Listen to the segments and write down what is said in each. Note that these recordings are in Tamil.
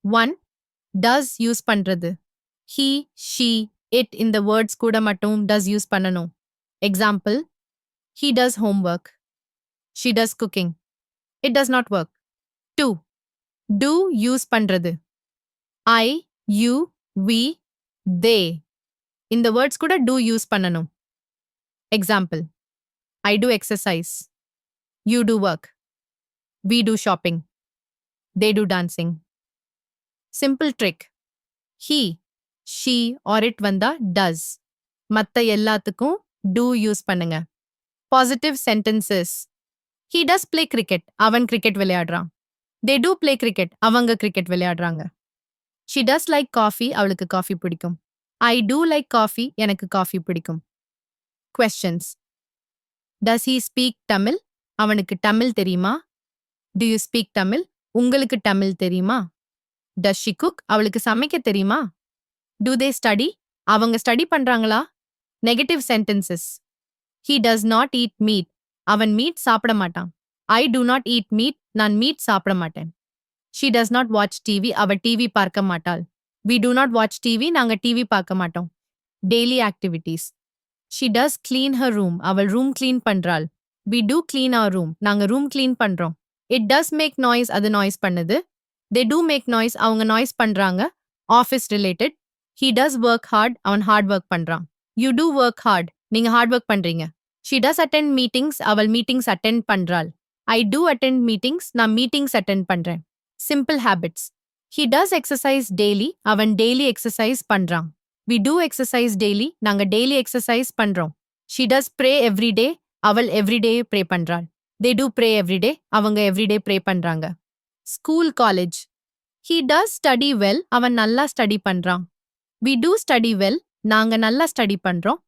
1. Does யூஸ் பண்றது. He, she, it இந்த words கூட மட்டும் does யூஸ் பண்ணணும். Example, he does homework. She does cooking. It does not work. 2. Do use பண்றது. I, you, we, they இந்த words கூட do யூஸ் பண்ணணும். Example, I do exercise. You do work. We do shopping. They do dancing. Simple trick. He, she or it வந்தா does. மத்த எல்லாத்துக்கும் do யூஸ் பண்ணுங்க. Positive sentences. He does play cricket. அவன் cricket விளையாடுறான். They do play cricket. அவங்க cricket விளையாடுறாங்க. She does like coffee. அவளுக்கு காஃபி பிடிக்கும். I do like coffee. எனக்கு காஃபி பிடிக்கும். Questions. Does he speak Tamil? அவனுக்கு தமிழ் தெரியுமா? Do you speak Tamil? உங்களுக்கு தமிழ் தெரியுமா? Does she cook? அவளுக்கு சமைக்க தெரியுமா? Do they study? அவங்க ஸ்டடி பண்றாங்களா? Negative sentences. He does not eat meat. அவன் மீட் சாப்பிட மாட்டான். I do not eat meat. நான் மீட் சாப்பிட மாட்டேன். She does not watch TV. அவ டிவி பார்க்க மாட்டாள். We do not watch TV. நாங்க டிவி பார்க்க மாட்டோம். Daily activities. She does clean her room. அவள் room clean பண்றாள். We do clean our room. நாங்க ரூம் clean பண்றோம். It does make noise. அது noise பண்ணுது. They do make noise. அவங்க noise பண்றாங்க. Office related. He does work hard. அவன் hard work பண்றான். You do work hard. நீங்க hard work பண்றீங்க. She does attend meetings. அவள் meetings attend பண்றாள். I do attend meetings. நான் meetings attend பண்றேன். Simple habits. He does exercise daily. அவன் daily exercise பண்றான். We do exercise daily. நாங்க daily exercise பண்றோம். She does pray every day. அவள் everyday pray பண்றாள். They do pray every day. அவங்க everyday pray பண்றாங்க. School, college. He does study well. அவன் நல்லா study பண்றான். We do study well. நாங்க நல்லா study பண்றோம்.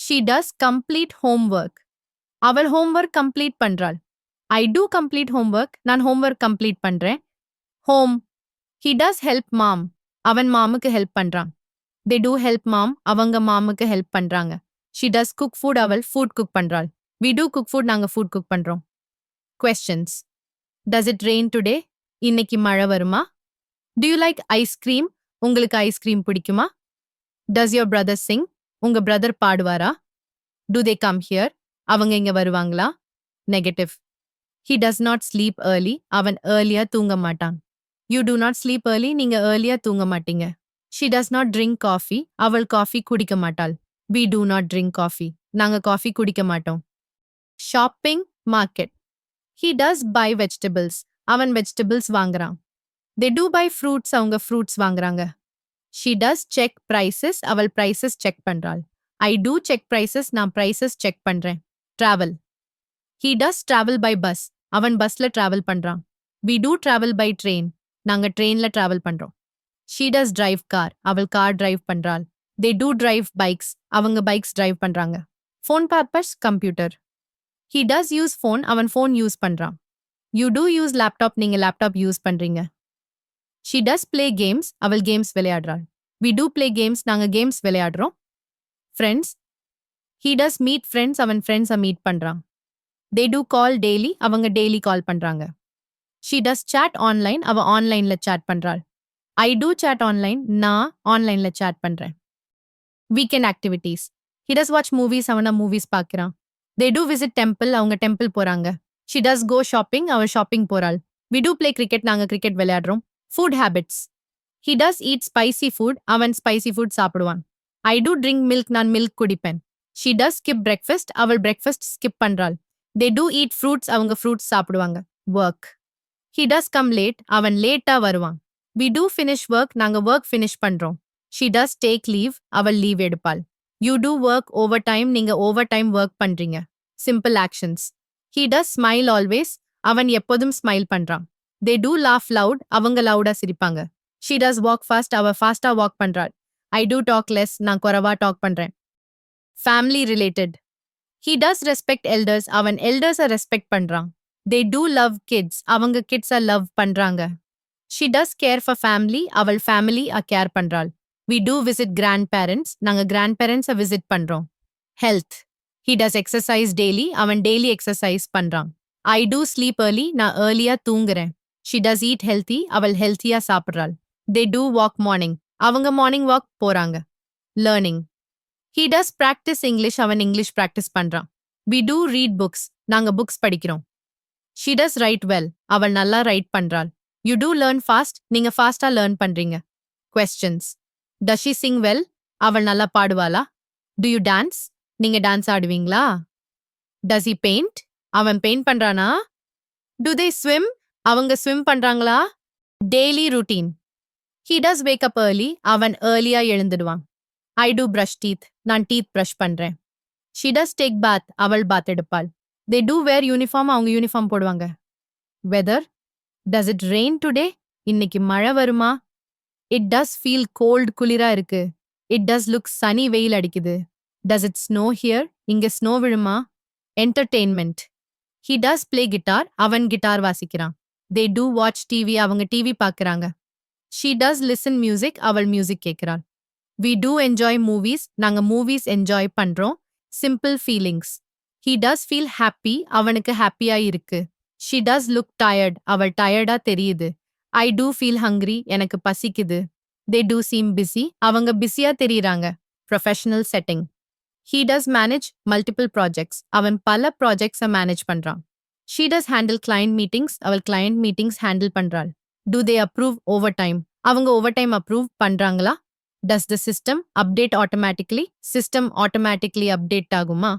She does complete homework. அவள் homework complete பண்றாள். I do complete homework. நான் homework complete பண்றேன். Home. He does help mom. அவன் மாமுக்கு help பண்றான். They do help mom. அவங்க மாமுக்கு help பண்றாங்க. She does cook food. அவள் food cook பண்றாள். We do cook food. நாங்க food cook பண்றோம். Questions. Does it rain today? இன்னைக்கு மழை வருமா? Do you like ice cream? உங்களுக்கு ice cream பிடிக்குமா? Does your brother sing? உங்க brother பாடுவாரா? Do they come here? அவங்க இங்க வருவாங்களா? Negative. He does not sleep early. அவன் early-ஆ தூங்க மாட்டான். You do not sleep early. நீங்க early-ஆ தூங்க மாட்டீங்க. She does not drink coffee. அவள் coffee குடிக்க மாட்டாள். We do not drink coffee. நாங்க coffee குடிக்க மாட்டோம். Shopping, market. He does buy vegetables. அவன் vegetables வாங்குறான். They do buy fruits. அவங்க fruits வாங்குறாங்க. She does check prices. அவள் prices check பண்றாள். I do check prices. நான் prices check பண்றேன். Travel. He does travel by bus. அவன் busல travel பண்றான். We do travel by train. நாங்க trainல travel பண்றோம். She does drive car. அவள் car drive பண்றாள். They do drive bikes. அவங்க bikes drive பண்றாங்க. Phone purpose, computer. He does use phone. அவன் phone use பண்றான். You do use laptop. நீங்க laptop use பண்றீங்க. She does play games. அவள் games விளையாடுறாள். We do play games. நாங்க games விளையாடுறோம். Friends. He does meet friends. அவன் friends-அ meet பண்றான். They do call daily. அவங்க daily call பண்றாங்க. She does chat online. அவ onlineல chat பண்றாள். I do chat online. நான் onlineல chat பண்றேன். Weekend activities. He does watch movies. அவன movies பார்க்கறான். They do visit temple. அவங்க temple போறாங்க. She does go shopping. அவ shopping போறாள். We do play cricket. நாங்க cricket விளையாடுறோம். Food habits. He does eat spicy food. அவன் spicy food சாப்பிடுவான். I do drink milk. நான் milk குடிப்பேன். She does skip breakfast. அவள் breakfast skip பண்றாள். They do eat fruits. அவங்க fruits சாப்பிடுவாங்க. Work. He does come late. அவன் லேட்டா வருவான். We do finish work. நாங்க work finish பண்றோம். She does take leave. அவள் leave எடுப்பாள். You do work overtime. நீங்க overtime work பண்றீங்க. Simple actions. He does smile always. அவன் எப்போதும் smile பண்றான். They do laugh loud. அவங்க loud-ஆ சிரிப்பாங்க. She does walk fast. அவ fast-ஆ walk பண்றாள். I do talk less. நான் குறைவா talk பண்றேன். Family related. He does respect elders. அவன் elders-அ respect பண்றான். They do love kids. அவங்க kids-அ love பண்றாங்க. She does care for family. அவள் family-அ care பண்றாள். We do visit grandparents. நாங்க grandparents-அ visit பண்றோம். Health. He does exercise daily. அவன் daily exercise பண்றான். I do sleep early. நான் early-ஆ தூங்குறேன். She does eat healthy. அவள் healthy-ஆ சாப்பிடுறாள். They do walk morning. அவங்க மார்னிங் வாக் போறாங்க. Learning. He does practice English. அவன் இங்கிலீஷ் practice பண்றான். We do read books. நாங்க books படிக்கிறோம். She does write well. அவள் நல்லா right பண்றாள். You do learn fast. நீங்க ஃபாஸ்டா லேர்ன் பண்றீங்க. Questions. Does she sing well? அவள் நல்லா பாடுவாளா? Do you dance? நீங்க டான்ஸ் ஆடுவீங்களா? Does he paint? அவன் பெயிண்ட் பண்றானா? Do they swim? அவங்க ஸ்விம் பண்றாங்களா? Daily routine. He does wake up early. அவன் early-ஆ எழுந்துடுவான். I do brush teeth. நான் teeth brush பண்றேன். She does take bath. அவள் bath எடுப்பாள். They do wear uniform. அவங்க யூனிஃபார்ம் போடுவாங்க. Weather. Does it rain today? இன்னைக்கு மழை வருமா? It does feel cold. குளிரா இருக்கு. It does look sunny. வெயில் அடிக்குது. Does it snow here? இங்க snow விழுமா? Entertainment. He does play guitar. அவன் கிட்டார் வாசிக்கிறான். They do watch TV. அவங்க டிவி பார்க்கறாங்க. She does listen music. அவள் மியூசிக் கேட்கிறாள். We do enjoy movies. நாங்க movies enjoy பண்றோம். Simple feelings. He does feel happy. அவனுக்கு ஹாப்பியா இருக்கு. She does look tired. அவள் டயர்டா தெரியுது. I do feel hungry. எனக்கு பசிக்குது. They do seem busy. அவங்க பிஸியா தெரியறாங்க. Professional setting. He does manage multiple projects. அவன் பல projects-அ manage பண்றான். She does handle client meetings. அவள் client meetings handle பண்றாள். Do they approve overtime? அவங்க overtime approve பண்றாங்களா? Does the system update automatically? System automatically update ஆகுமா?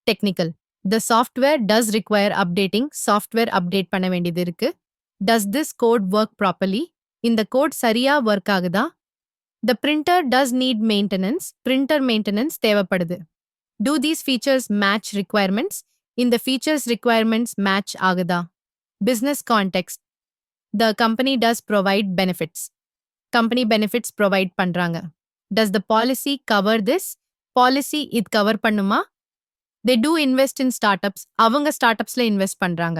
Technical. The software does require updating. Software update பண்ண வேண்டியது இருக்கு. Does this code work properly? இந்த code சரியா work ஆகுதா? The printer does need maintenance. Printer maintenance தேவைப்படுது. Do these features match requirements? இந்த features requirements match ஆகுதா? Business context. The company does provide benefits. Company benefits provide பண்றாங்க. Does the policy cover this? Policy இது cover பண்ணுமா? They do invest in startups. அவங்க startupsல invest பண்றாங்க.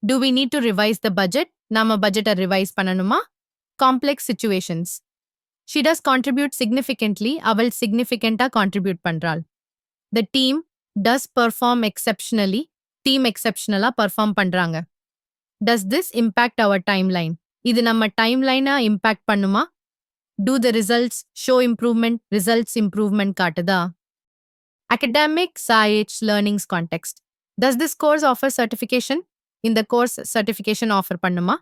Do we need to revise the budget? நாம budget-அ revise பண்ணணுமா? Complex situations. She does contribute significantly. அவள் significant-ஆ contribute பண்றாள். The team does perform exceptionally. Team exceptional-ஆ perform பண்றாங்க. Does this impact our timeline? இது நம்ம timeline-அ impact பண்ணுமா? Do the results show improvement? Results improvement காட்டுதா? Academic SciH learnings context. Does this course offer certification? இந்த course certification offer பண்ணுமா?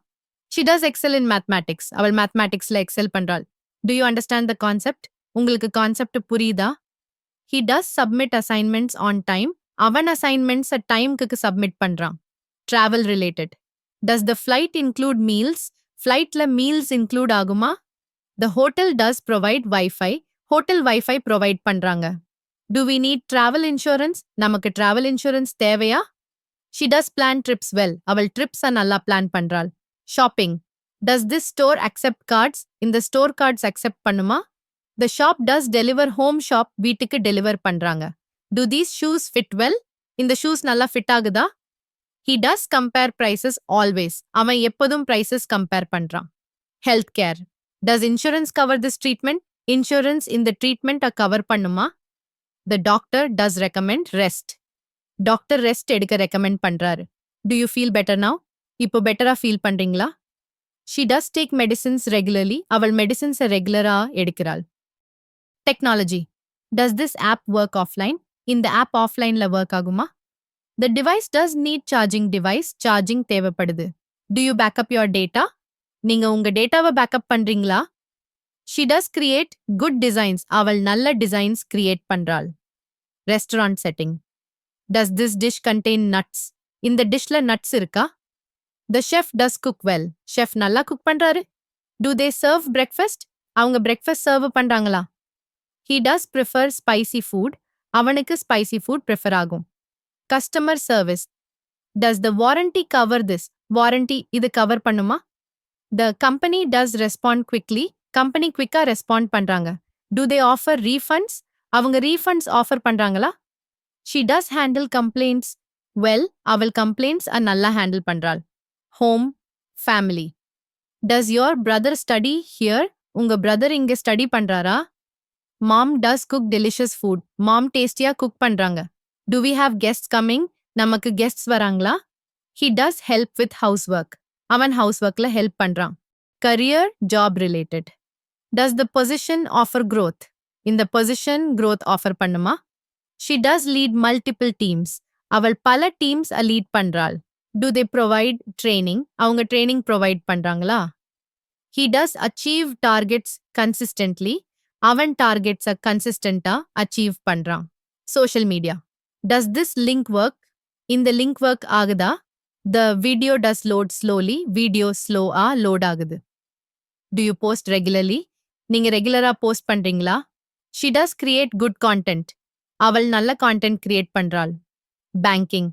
She does excel in mathematics. அவள் mathematics-ல excel பண்றாள். Do you understand the concept? உங்களுக்கு concept புரியுதா? He does submit assignments on time. அவன் assignments-அ time-க்கு submit பண்றான். Travel related. Does the flight include meals? Flight-ல meals include ஆகுமா? The hotel does provide Wi-Fi. Hotel Wi-Fi provide பண்றாங்க. Do we need travel insurance? நமக்கு travel insurance தேவையா? She does plan trips well. அவள் trips-அ நல்லா plan பண்றாள். Shopping. Does this store accept cards? இந்த store cards accept பண்ணுமா? The shop does deliver home shop. வீட்டுக்கு deliver பண்றாங்க. Do these shoes fit well? இந்த shoes நல்லா fit ஆகுதா? He does compare prices always. அவன் எப்போதும் prices compare பண்றான். Healthcare. Does insurance cover this treatment? Insurance இந்த treatment-அ cover பண்ணுமா? The doctor does recommend rest. Doctor rest எடுக்க recommend பண்றாரு. Do you feel better now? இப்போ பெட்டரா feel பண்றீங்களா? She does take medicines regularly. அவள் medicines-அ ரெகுலரா எடுக்கிறாள். Technology. Does this app work offline? இந்த app offline-ல work ஆகுமா? The device does need charging device. Charging தேவைப்படுது. Do you backup your data? நீங்க உங்க டேட்டாவை பேக்கப் பண்றீங்களா? She does create good designs. அவள் நல்ல designs create பண்றாள். Restaurant setting. Does this dish contain nuts? இந்த dishல nuts இருக்கா? The chef does cook well. Chef நல்லா cook பண்றாரு. Do they serve breakfast? அவங்க breakfast serve பண்றாங்களா? He does prefer spicy food. அவனுக்கு spicy food prefer ஆகும். Customer service. Does the warranty cover this? Warranty இது cover பண்ணுமா? The company does respond quickly. Company quick-ஆ respond பண்றாங்க. Do they offer refunds? அவங்க refunds offer பண்றாங்களா? She does handle complaints well. அவள் complaints-அ நல்லா handle பண்றாள். Home, family. Does your brother study here? உங்க brother இங்க study பண்றாரா? Mom does cook delicious food. Mom tasty-ஆ cook பண்றாங்க. Do we have guests coming? நமக்கு guests வராங்களா? He does help with housework. அவன் housework-ல help பண்றான். career, job related. Does the position offer growth? இந்த position growth offer பண்ணுமா? She does lead multiple teams. அவள் பல teams lead பண்றாள். Do they provide training? அவங்க training provide பண்றாங்களா? He does achieve targets consistently. அவன் targets consistent achieve பண்றான். Social media. Does this link work? இந்த link work ஆகுதா? The video does load slowly. Video slow load ஆகுது. Do you post regularly? நீங்க ரெகுலரா போஸ்ட் பண்றீங்களா? She does create good content. அவள் நல்ல content create பண்றாள். Banking.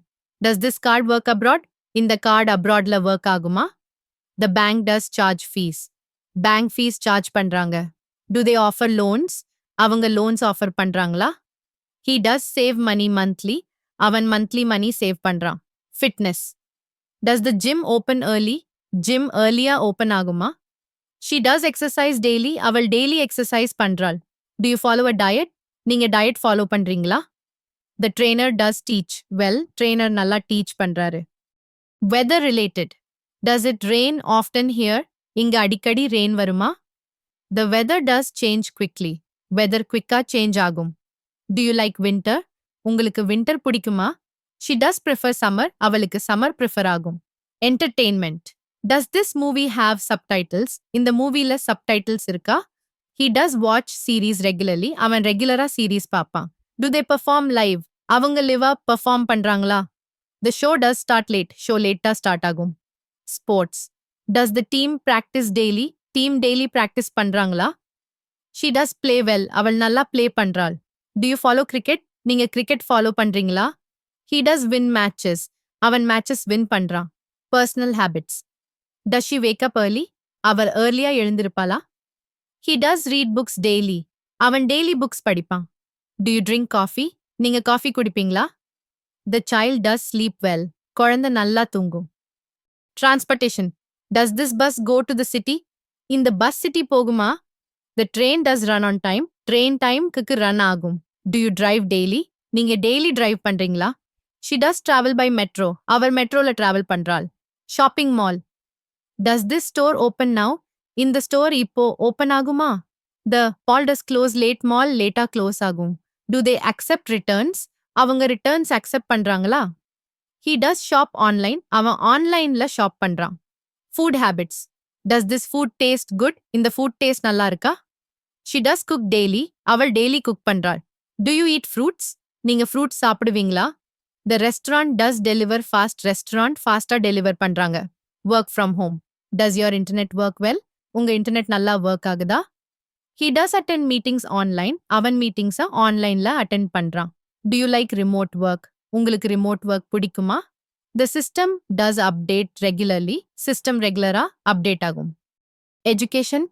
Does this card work abroad? இந்த card abroadல work ஆகுமா? The bank does charge fees. Bank fees charge பண்றாங்க. Do they offer loans? அவங்க loans offer பண்றாங்களா? He does save money monthly. அவன் monthly money save பண்றான். Fitness. Does the gym open early? Gym earlier open ஆகுமா? She does exercise daily. அவள் daily exercise பண்றாள். Do you follow a diet? நீங்க diet follow பண்றீங்களா? The trainer does teach. Well, trainer நல்லா teach பண்றாரு. Weather related. Does it rain often here? இங்க அடிக்கடி rain வருமா? The weather does change quickly. Weather quick change ஆகும். Do you like winter? உங்களுக்கு winter பிடிக்குமா? She does prefer summer. அவளுக்கு summer prefer ஆகும். Entertainment. Does this movie have subtitles? இந்த மூவில subtitles இருக்கா? He does watch series regularly. அவன் ரெகுலரா series பார்ப்பான். Do they perform live? அவங்க live perform பண்றாங்களா? The show does start late. Show late start ஆகும். Sports. Does the team practice daily? Team daily practice பண்றாங்களா? She does play well. அவள் நல்லா play பண்றாள். Do you follow cricket? நீங்க cricket follow பண்றீங்களா? He does win matches. அவன் matches win பண்றான். Personal habits. Does she wake up early? அவள் early எழுந்திருப்பாளா? He does read books daily. அவன் daily books படிப்பான். Do you drink coffee? நீங்க coffee குடிப்பீங்களா? The child does sleep well. குழந்தை நல்லா தூங்கும். Transportation. Does this bus go to the city? இந்த bus city போகுமா? The train does run on time. Train timeக்கு run ஆகும். Do you drive daily? நீங்க daily drive பண்றீங்களா? She does travel by metro. அவள் metroல travel பண்றாள். Shopping mall. Does this store open now? இந்த store இப்போ open ஆகுமா? The mall does close late. Mall later close ஆகும். Do they accept returns? அவங்க returns accept பண்றாங்களா? He does shop online. அவன் onlineல shop பண்றான். Food habits. Does this food taste good? இந்த food taste நல்லா இருக்கா? She does cook daily. அவள் daily cook பண்றாள். Do you eat fruits? நீங்க fruits சாப்பிடுவீங்களா? The restaurant does deliver fast. Restaurant fast deliver பண்றாங்க. Work from home. Does your internet work well? உங்க internet நல்லா work ஆகுதா? He does attend meetings online. அவன் meetings onlineல attend பண்றான். Do you like remote work? உங்களுக்கு remote work பிடிக்குமா? The system does update regularly. System regular update ஆகும். Education.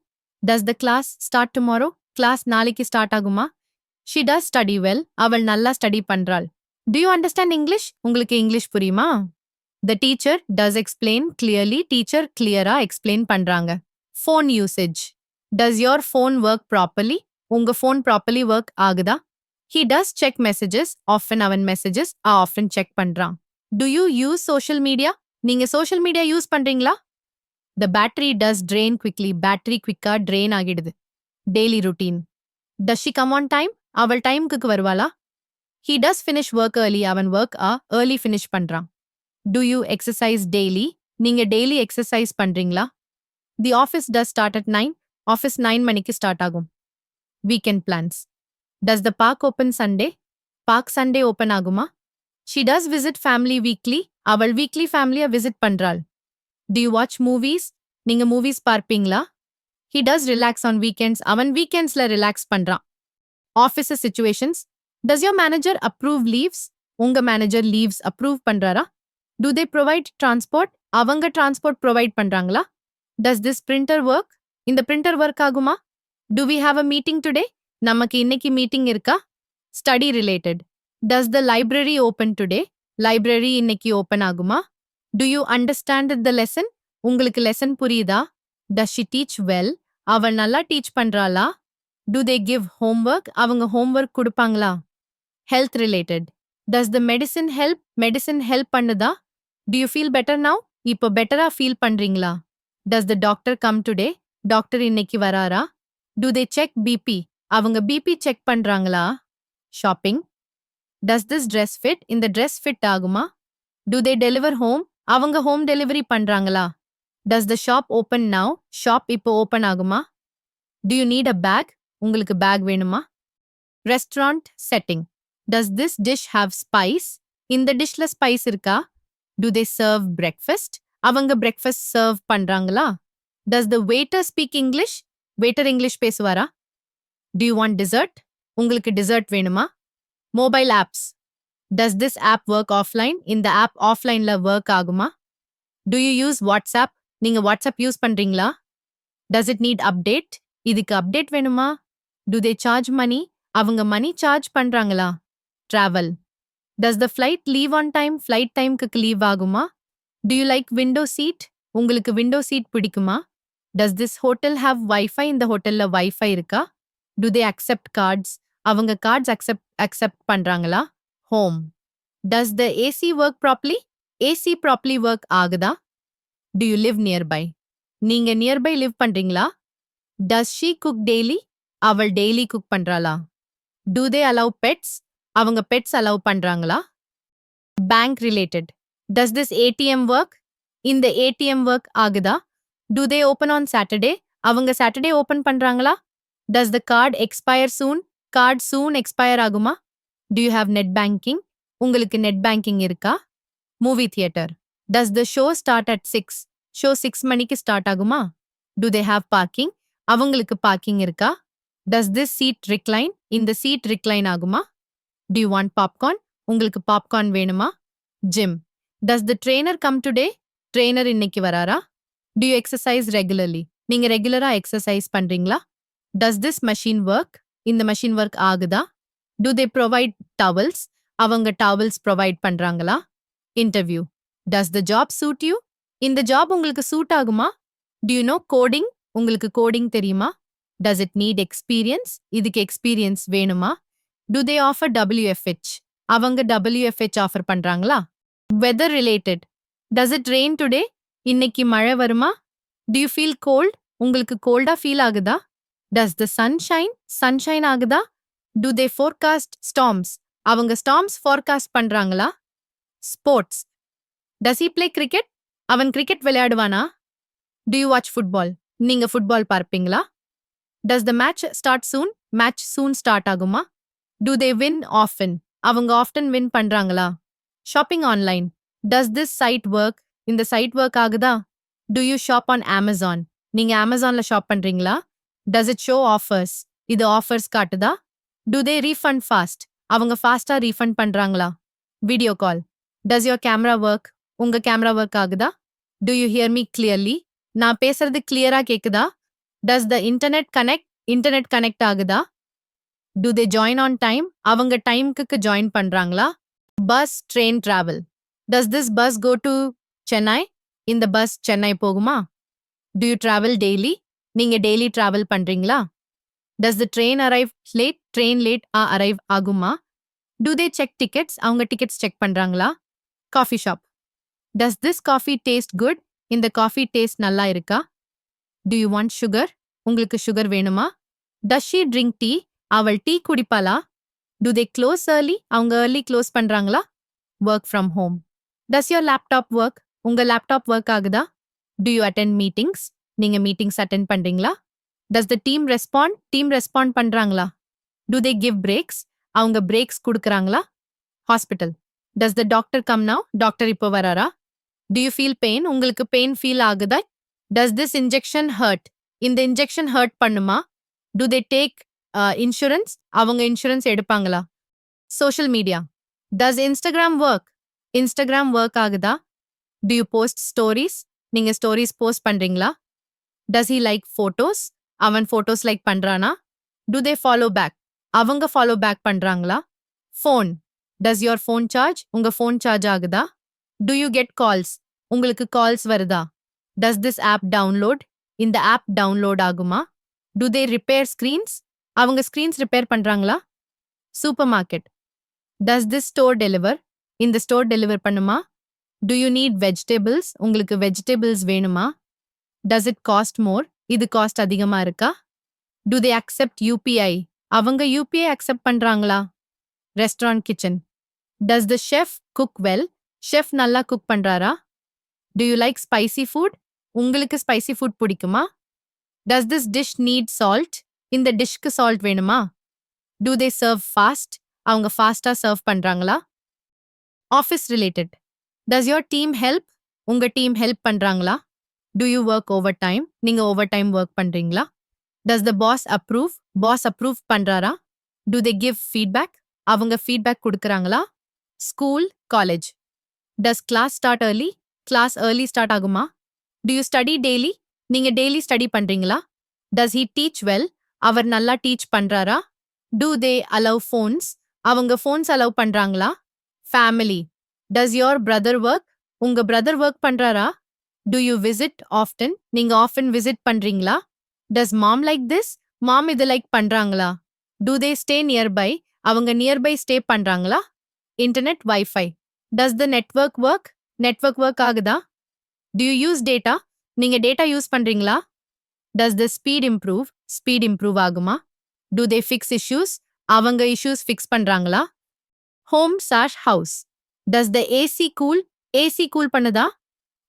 Does the class start tomorrow? Class நாளைக்கு start ஆகுமா? She does study well. அவள் நல்லா study பண்றாள். Do you understand English? உங்களுக்கு English புரியுமா? The teacher does explain clearly. Teacher clear-ஆ explain பண்றாங்க. Phone usage. Does your phone work properly? உங்க phone properly work ஆகுதா? He does check messages. Often அவன் messages often check பண்றான். Do you use social media? நீங்க social media use பண்றீங்களா? The battery does drain quickly. Battery quick-ஆ drain ஆகிடுது. Daily routine. Does she come on time? அவள் டைம்க்கு வருவாளா? He does finish work early. அவன் work early finish பண்றான். Do you exercise daily? நீங்க daily exercise பண்றீங்களா? The office does start at 9. Office 9 மணிக்கு start ஆகும். Weekend plans. Does the park open Sunday? Park Sunday open ஆகுமா? She does visit family weekly. அவள் weekly family visit பண்றாள். Do you watch movies? நீங்க movies பார்ப்பீங்களா? He does relax on weekends. அவன் weekendsல relax பண்றான். Office situations. Does your manager approve leaves? உங்க manager leaves approve பண்றாரா? Do they provide transport? அவங்க transport provide பண்றாங்களா? Does this printer work? இந்த printer work ஆகுமா? Do we have a meeting today? நமக்கு இன்னைக்கு meeting இருக்கா? Study related. Does the library open today? Library இன்னைக்கு open ஆகுமா? Do you understand the lesson? உங்களுக்கு lesson புரியுதா? Does she teach well? அவள் நல்லா teach பண்றாளா? Do they give homework? அவங்க homework கொடுப்பாங்களா? Health related. Does the medicine help? Medicine help பண்ணுதா? Do you feel better now? இப்போ பெட்டரா feel பண்றீங்களா? Does the doctor come today? Doctor இன்னைக்கு வராரா? Do they check BP? அவங்க பிபி செக் பண்றாங்களா? Shopping. Does this dress fit? இந்த dress fit ஆகுமா? Do they deliver home? அவங்க ஹோம் டெலிவரி பண்றாங்களா? Does the shop open now? Shop இப்போ ஓபன் ஆகுமா? Do you need a bag? உங்களுக்கு பேக் வேணுமா? Restaurant setting. Does this dish have spice? இந்த டிஷ்ல ஸ்பைஸ் இருக்கா? Do they serve breakfast? அவங்க breakfast serve பண்றாங்களா? Does the waiter speak English? waiter English பேசுவாரா? Do you want dessert? உங்களுக்கு dessert வேணுமா? Mobile apps. Does this app work offline? இந்த app offlineல work ஆகுமா? Do you use WhatsApp? நீங்க WhatsApp யூஸ் பண்றீங்களா? Does it need update? இதுக்கு அப்டேட் வேணுமா? Do they charge money? அவங்க மணி சார்ஜ் பண்றாங்களா? Travel. Does the flight leave on time? Flight timeக்கு லீவ் ஆகுமா? Do you like window seat? உங்களுக்கு window seat பிடிக்குமா? Does this hotel have Wi-Fi? இந்த ஹோட்டல்ல Wi-Fi இருக்கா? Do they accept cards? அவங்க cards accept பண்றாங்களா? Home. Does the AC work properly? AC properly work ஆகுதா? Do you live nearby? நீங்க nearby live பண்றீங்களா? Does she cook daily? அவள் daily cook பண்றாளா? Do they allow pets? அவங்க pets allow பண்றாங்களா? Bank related. Does this ATM work? இந்த ATM work ஆகுதா? Do they open on Saturday? அவங்க Saturday open பண்றாங்களா? Does the card expire soon? Card soon expire ஆகுமா? Do you have net banking? உங்களுக்கு net banking இருக்கா? Movie theater. Does the show start at 6? Show 6 மணிக்கு start ஆகுமா? Do they have parking? அவங்களுக்கு parking இருக்கா? Does this seat recline? இந்த seat recline ஆகுமா? Do you want popcorn? உங்களுக்கு popcorn வேணுமா? Gym. Does the trainer come today? Trainer இன்னைக்கு வராரா? Do you exercise regularly? நீங்க ரெகுலரா எக்ஸசைஸ் பண்றீங்களா? Does this machine work? இந்த machine work ஆகுதா? Do they provide towels? அவங்க towels provide பண்றாங்களா? Interview. Does the job suit you? இந்த job உங்களுக்கு சூட் ஆகுமா? Do you know coding? உங்களுக்கு coding தெரியுமா? Does it need experience? இதுக்கு experience வேணுமா? Do they offer WFH? அவங்க WFH ஆஃபர் பண்றாங்களா? Weather related. Does it rain today? இன்னைக்கு மழை வருமா? Do you feel cold? உங்களுக்கு கோல்டா ஃபீல் ஆகுதா? Does the sun shine? Sunshine ஆகுதா? Do they forecast storms? அவங்க storms forecast பண்றாங்களா? Sports. Does he play cricket? அவன் கிரிக்கெட் விளையாடுவானா? Do you watch football? நீங்க ஃபுட்பால் பார்ப்பீங்களா? Does the match start soon? Match soon start ஆகுமா? Do they win often? அவங்க often win பண்றாங்களா? Shopping online. Does this site work? இந்த site work ஆகுதா? Do you shop on Amazon? நீங்க Amazonல ஷாப் பண்றீங்களா? Does it show offers? இது offers காட்டுதா? Do they refund fast? அவங்க ஃபாஸ்டா refund பண்றாங்களா? Video call. Does your camera work? உங்க கேமரா ஒர்க் ஆகுதா? Do you hear me clearly? நான் பேசுறது கிளியரா கேக்குதா? Does the internet connect? Internet connect ஆகுதா? Do they join on time? அவங்க டைம்க்கு ஜாயின் பண்றாங்களா? Bus, train travel. Does this bus go to Chennai? இந்த பஸ் சென்னை போகுமா? Do you travel daily? நீங்க daily travel பண்றீங்களா? Does the train arrive late? Train late arrive ஆகுமா? Do they check tickets? அவங்க tickets check பண்றாங்களா? Coffee shop. Does this coffee taste good? இந்த coffee taste நல்லா இருக்கா? Do you want sugar? உங்களுக்கு sugar வேணுமா? Does she drink tea? அவள் tea குடிப்பாளா? Do they close early? அவங்க early close பண்றாங்களா? Work from home. Does your laptop work? உங்க laptop work ஆகுதா? Do you attend meetings? நீங்க meetings attend பண்றீங்களா? Does the team respond? Team respond பண்றாங்களா? Do they give breaks? அவங்க breaks குடுக்கறாங்களா? Hospital. Does the doctor come now? Doctor இப்போ வராரா? Do you feel pain? உங்களுக்கு pain feel ஆகுதா? Does this injection hurt? இந்த injection hurt பண்ணுமா? Do they take insurance? அவங்க insurance எடுப்பாங்களா? Social media. Does Instagram work? Instagram work ஆகுதா? Do you post stories? நீங்க stories post பண்றீங்களா? Does he like photos? அவன் photos like பண்றானா? Do they follow back? அவங்க follow back பண்றாங்களா? Phone. Does your phone charge? உங்க phone charge ஆகுதா? Do you get calls? உங்களுக்கு calls வருதா? Does this app download? இந்த app download ஆகுமா? Do they repair screens? அவங்க screens repair பண்றாங்களா? Supermarket. Does this store deliver? இந்த store deliver பண்ணுமா? Do you need vegetables? உங்களுக்கு vegetables வேணுமா? Does it cost more? இது காஸ்ட் அதிகமா இருக்கா? Do they accept UPI? அவங்க UPI அக்செப்ட் பண்றாங்களா? Restaurant kitchen. Does the chef cook well? Chef நல்லா குக் பண்றாரா? Do you like spicy food? உங்களுக்கு ஸ்பைசி ஃபுட் பிடிக்குமா? Does this dish need salt? இந்த டிஷ்க்கு சால்ட் வேணுமா? Do they serve fast? அவங்க ஃபாஸ்டா சர்வ் பண்றாங்களா? Office related. Does your team help? உங்க டீம் ஹெல்ப் பண்றாங்களா? Do you work overtime? நீங்க ஓவர் ஒர்க் பண்றீங்களா? Does the boss approve? Boss approve பண்றாரா? Do they give feedback? அவங்க ஃபீட்பேக் கொடுக்கறாங்களா? School, college. Does class start early? Class early start ஆகுமா? Do you study daily? நீங்க டெய்லி ஸ்டடி பண்றீங்களா? Does he teach well? அவர் நல்லா டீச் பண்றாரா? Do they allow phones? அவங்க phones allow பண்றாங்களா? Family. Does your brother work? உங்க brother work பண்றாரா? Do you visit often? நீங்க often visit பண்றீங்களா? Does mom like this? mom இது லைக் பண்றாங்களா? Do they stay nearby? அவங்க நியர்பை ஸ்டே பண்றாங்களா? Internet, wifi. Does the network work? Network work ஆகுதா? Do you use data? நீங்க டேட்டா யூஸ் பண்றீங்களா? Does the speed improve? Speed improve ஆகுமா? Do they fix issues? அவங்க இஷ்யூஸ் ஃபிக்ஸ் பண்றாங்களா? ஹோம் சாஷ் house. Does the AC cool? AC cool பண்ணுதா?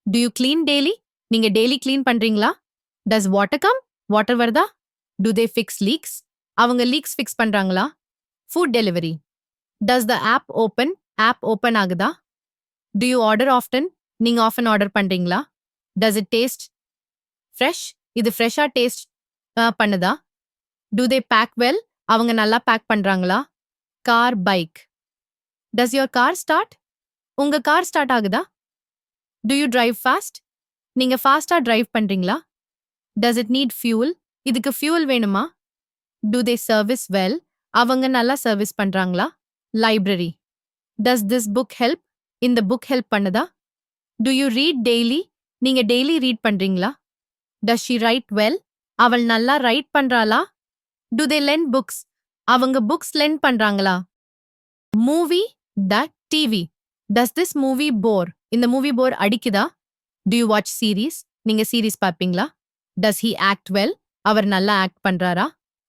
Do you clean daily? நீங்க டெய்லி க்ளீன் பண்றீங்களா? Does water come? வாட்டர் வருதா? Do they fix leaks? அவங்க லீக்ஸ் ஃபிக்ஸ் பண்றாங்களா? Food delivery. Does the app open? App open ஆகுதா? Do you order often? நீங்க ஆஃபன் ஆர்டர் பண்றீங்களா? Does it taste fresh? இது ஃப்ரெஷ்ஷா டேஸ்ட் பண்ணுதா? Do they pack well? அவங்க நல்லா பேக் பண்றாங்களா? Car, bike. Does your car start? உங்க கார் ஸ்டார்ட் ஆகுதா? Do you drive fast? நீங்க ஃபாஸ்டா டிரைவ் பண்றீங்களா? Does it need fuel? இதுக்கு fuel வேணுமா? Do they service well? அவங்க நல்லா சர்வீஸ் பண்றாங்களா? Library. Does this book help? இந்த புக் ஹெல்ப் பண்ணுதா? Do you read daily? நீங்க டெய்லி ரீட் பண்றீங்களா? Does she write well? அவள் நல்லா ரைட் பண்றாளா? Do they lend books? அவங்க புக்ஸ் லெண்ட் பண்றாங்களா? Movie, TV. Does this movie bore? இந்த மூவி போர் அடிக்குதா? Do you watch series? நீங்க சீரீஸ் பார்ப்பீங்களா? Does he act well? அவர் நல்லா ஆக்ட் பண்றாரா?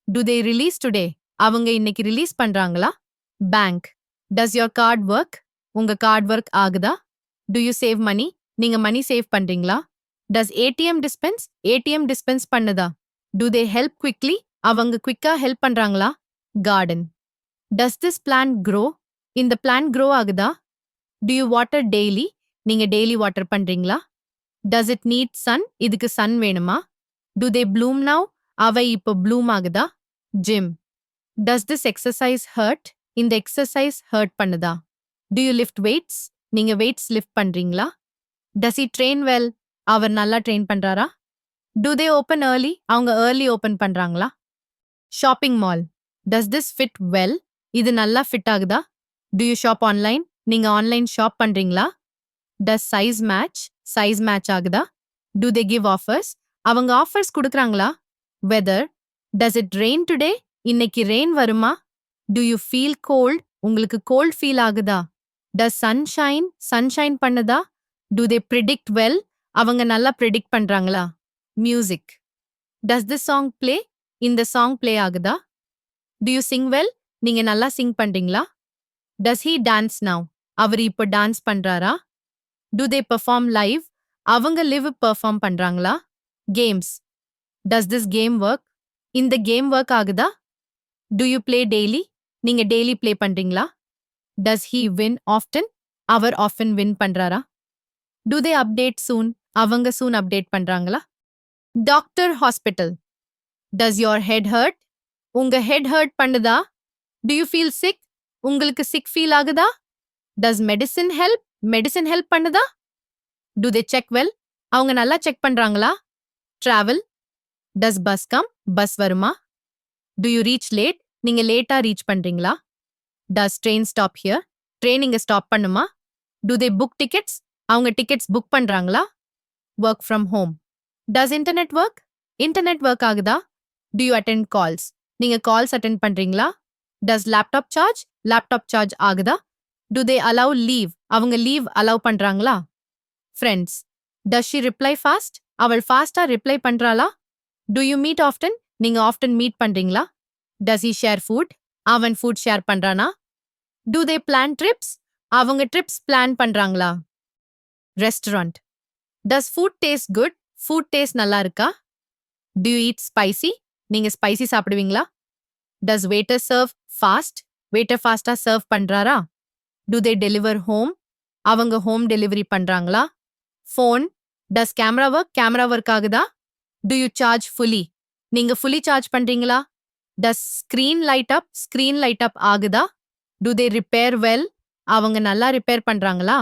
Do they release today? அவங்க இன்னைக்கு ரிலீஸ் பண்றாங்களா? Bank. Does your card work? உங்க கார்ட் ஒர்க் ஆகுதா? Do you save money? நீங்க மணி சேவ் பண்றீங்களா? Does ATM dispense? ATM dispense பண்ணுதா? Do they help quickly? அவங்க குவிக்கா ஹெல்ப் பண்றாங்களா? Garden. Does this plant grow? இந்த plant grow ஆகுதா? Do you water daily? நீங்க டெய்லி வாட்டர் பண்றீங்களா? Does it need sun? இதுக்கு சன் வேணுமா? Do they bloom now? அவை இப்போ ப்ளூம் ஆகுதா? Gym. Does this exercise hurt? இந்த எக்ஸசைஸ் ஹர்ட் பண்ணுதா? Do you lift weights? நீங்க வெயிட்ஸ் லிஃப்ட் பண்றீங்களா? Does he train well? அவர் நல்லா ட்ரெயின் பண்றாரா? Do they open early? அவங்க early ஓபன் பண்றாங்களா? Shopping mall. Does this fit well? இது நல்லா ஃபிட் ஆகுதா? Do you shop online? நீங்க ஆன்லைன் ஷாப் பண்றீங்களா? Does size match? Size match ஆகுதா? Do they give offers? அவங்க ஆஃபர்ஸ் கொடுக்கறாங்களா? Weather. Does it rain today? இன்னைக்கு ரெயின் வருமா? Do you feel cold? உங்களுக்கு கோல்ட் ஃபீல் ஆகுதா? Does சன்ஷைன் பண்ணுதா? Do they predict well? அவங்க நல்லா ப்ரெடிக்ட் பண்றாங்களா? Music. Does this song play? இந்த சாங் ப்ளே ஆகுதா? Do you sing well? நீங்க நல்லா சிங் பண்றீங்களா? Does he dance now? அவர் இப்போ டான்ஸ் பண்றாரா? Do they perform live? அவங்க லிவ் பெர்ஃபார்ம் பண்றாங்களா? Games. Does this game work? இந்த கேம் ஒர்க் ஆகுதா? Do you play daily? நீங்க டெய்லி ப்ளே பண்றீங்களா? Does he win often? அவர் often win பண்றாரா? Do they update soon? அவங்க soon update பண்றாங்களா? Doctor, hospital. Does your head hurt? உங்க ஹெட் ஹர்ட் பண்ணுதா? Do you feel sick? உங்களுக்கு sick ஃபீல் ஆகுதா? Does medicine help? Medicine help பண்ணுதா? Do they check well? அவங்க நல்லா செக் பண்றாங்களா? Travel. Does bus come? Bus வருமா? Do you reach late? நீங்க லேட்டா ரீச் பண்றீங்களா? Does train stop here? Train இங்க ஸ்டாப் பண்ணுமா? Do they book tickets? அவங்க டிக்கெட்ஸ் புக் பண்றாங்களா? Work from home. Does internet work? Internet work ஆகுதா? Do you attend calls? நீங்க கால்ஸ் அட்டெண்ட் பண்றீங்களா? Does laptop charge? Laptop charge ஆகுதா? Do they allow leave? அவங்க லீவ் அலோவ் பண்றாங்களா? Friends. Does she reply fast? அவள் ஃபாஸ்டா ரிப்ளை பண்றாளா? Do you meet often? நீங்க ஆஃப்டன் மீட் பண்றீங்களா? Does he share food? அவன் ஃபுட் ஷேர் பண்றானா? Do they plan trips? அவங்க ட்ரிப்ஸ் பிளான் பண்றாங்களா? Restaurant. Does food taste good? Food taste நல்லா இருக்கா? Do you eat spicy? நீங்க ஸ்பைசி சாப்பிடுவீங்களா? Does waiter serve fast? Waiter ஃபாஸ்டா சர்வ் பண்றாரா? Do they deliver home? அவங்க ஹோம் டெலிவரி பண்றாங்களா? ஃபோன். டஸ் கேமரா ஒர்க் ஆகுதா? Do you charge fully? நீங்க ஃபுல்லி சார்ஜ் பண்றீங்களா? டஸ் ஸ்கிரீன் லைட் அப் ஆகுதா? Do they repair well? அவங்க நல்லா ரிப்பேர் பண்றாங்களா?